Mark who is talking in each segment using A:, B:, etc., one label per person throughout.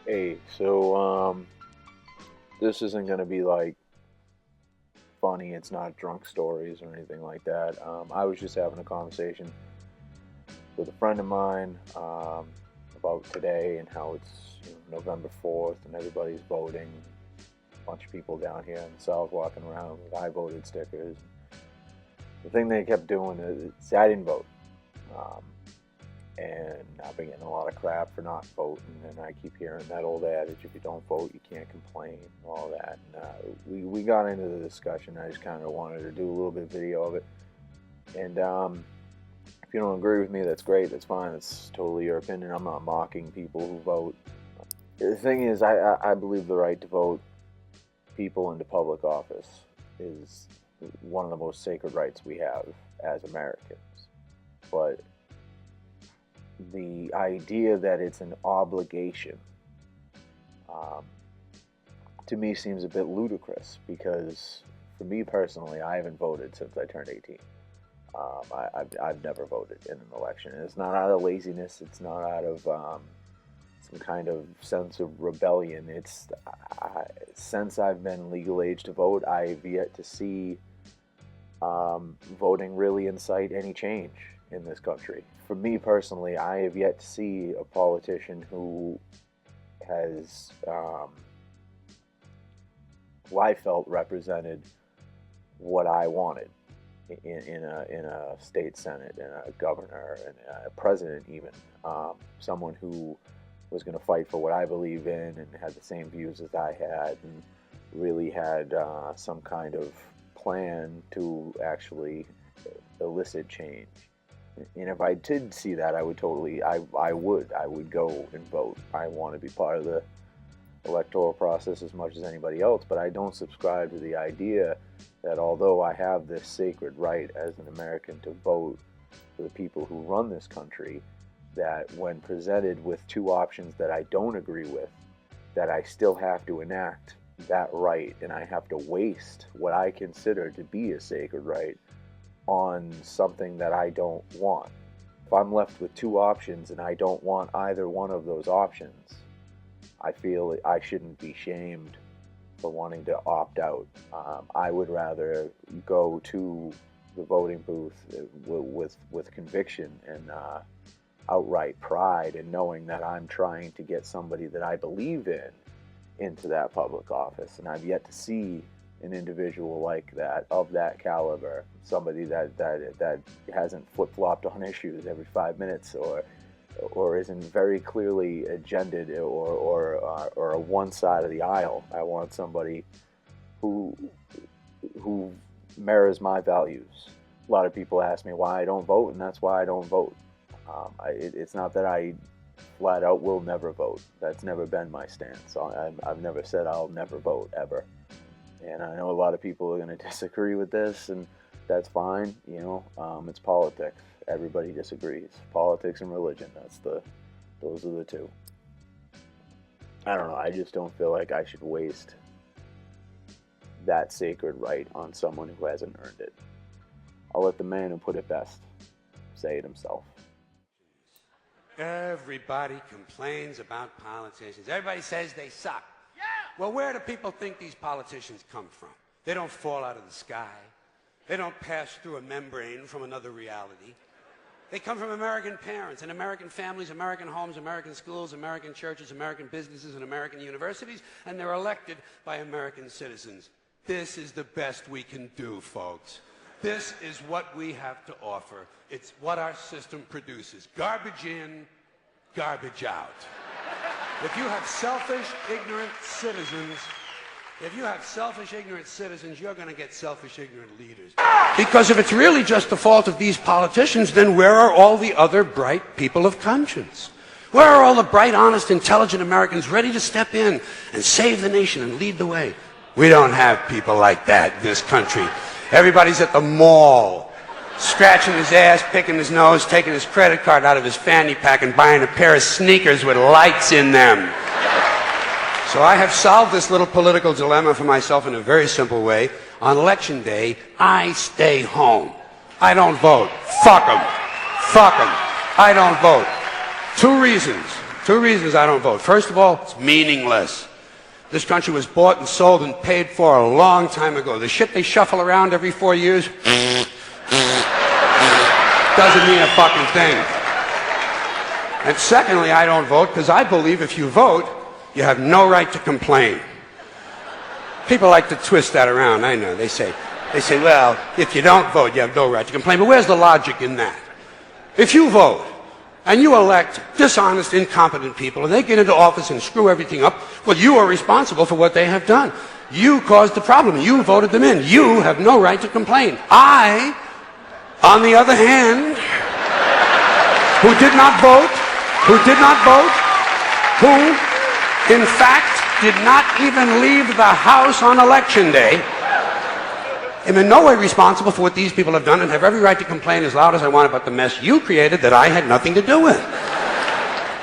A: Hey, so this isn't gonna be like funny. It's not drunk stories or anything like that. I was just having a conversation with a friend of mine about today and how it's November 4th and everybody's voting. A bunch of people down here in the South walking around with "I voted" stickers. The thing they kept doing is, see, I didn't vote. Um, and I've been getting a lot of crap for not voting, and I keep hearing that old adage, if you don't vote, you can't complain, and all that. And we got into the discussion. I just kind of wanted to do a little bit of video of it. And if you don't agree with me, that's great, that's fine, that's totally your opinion. I'm not mocking people who vote. The thing is, I believe the right to vote people into public office is one of the most sacred rights we have as Americans. But the idea that it's an obligation um, to me seems a bit ludicrous, because for me personally, I haven't voted since I turned 18. I've never voted in an election. And it's not out of laziness. It's not out of some kind of sense of rebellion. Since I've been legal age to vote, I've yet to see voting really incite any change in this country. For me personally, I have yet to see a politician who has, who I felt represented what I wanted in a state senate, and a governor, and a president even. Someone who was going to fight for what I believe in and had the same views as I had, and really had some kind of plan to actually elicit change. And if I did see that, I would totally, I would go and vote. I want to be part of the electoral process as much as anybody else, but I don't subscribe to the idea that although I have this sacred right as an American to vote for the people who run this country, that when presented with two options that I don't agree with, that I still have to enact that right, and I have to waste what I consider to be a sacred right on something that I don't want. If I'm left with two options and I don't want either one of those options, I feel I shouldn't be shamed for wanting to opt out. I would rather go to the voting booth with conviction and outright pride, and knowing that I'm trying to get somebody that I believe in into that public office. And I've yet to see an individual like that, of that caliber, somebody that hasn't flip-flopped on issues every 5 minutes, or isn't very clearly agended, or a one side of the aisle. I want somebody who mirrors my values. A lot of people ask me why I don't vote, and that's why I don't vote. It's not that I flat out will never vote. That's never been my stance. I've never said I'll never vote, ever. And I know a lot of people are going to disagree with this, and that's fine. It's politics. Everybody disagrees. Politics and religion. Those are the two. I don't know. I just don't feel like I should waste that sacred right on someone who hasn't earned it. I'll let the man who put it best say it himself.
B: Everybody complains about politicians. Everybody says they suck. Well, where do people think these politicians come from? They don't fall out of the sky. They don't pass through a membrane from another reality. They come from American parents and American families, American homes, American schools, American churches, American businesses, and American universities, and they're elected by American citizens. This is the best we can do, folks. This is what we have to offer. It's what our system produces. Garbage in, garbage out. If you have selfish, ignorant citizens, you're going to get selfish, ignorant leaders. Because if it's really just the fault of these politicians, then where are all the other bright people of conscience? Where are all the bright, honest, intelligent Americans ready to step in and save the nation and lead the way? We don't have people like that in this country. Everybody's at the mall, scratching his ass, picking his nose, taking his credit card out of his fanny pack and buying a pair of sneakers with lights in them. So I have solved this little political dilemma for myself in a very simple way. On election day, I stay home. I don't vote. Fuck them. Fuck them. I don't vote. Two reasons. 2 reasons I don't vote. First of all, it's meaningless. This country was bought and sold and paid for a long time ago. The shit they shuffle around every 4 years doesn't mean a fucking thing. And secondly, I don't vote because I believe if you vote, you have no right to complain. People like to twist that around, I know. They say, well, if you don't vote, you have no right to complain. But where's the logic in that? If you vote, and you elect dishonest, incompetent people, and they get into office and screw everything up, well, you are responsible for what they have done. You caused the problem. You voted them in. You have no right to complain. I, on the other hand, who did not vote, who in fact did not even leave the house on election day, am in no way responsible for what these people have done and have every right to complain as loud as I want about the mess you created that I had nothing to do with.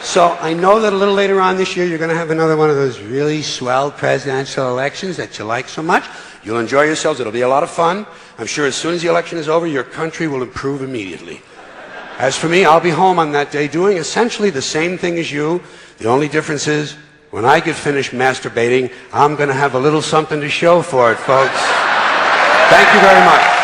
B: So I know that a little later on this year you're going to have another one of those really swell presidential elections that you like so much. You'll enjoy yourselves. It'll be a lot of fun. I'm sure as soon as the election is over, your country will improve immediately. As for me, I'll be home on that day doing essentially the same thing as you. The only difference is when I get finished masturbating, I'm going to have a little something to show for it, folks. Thank you very much.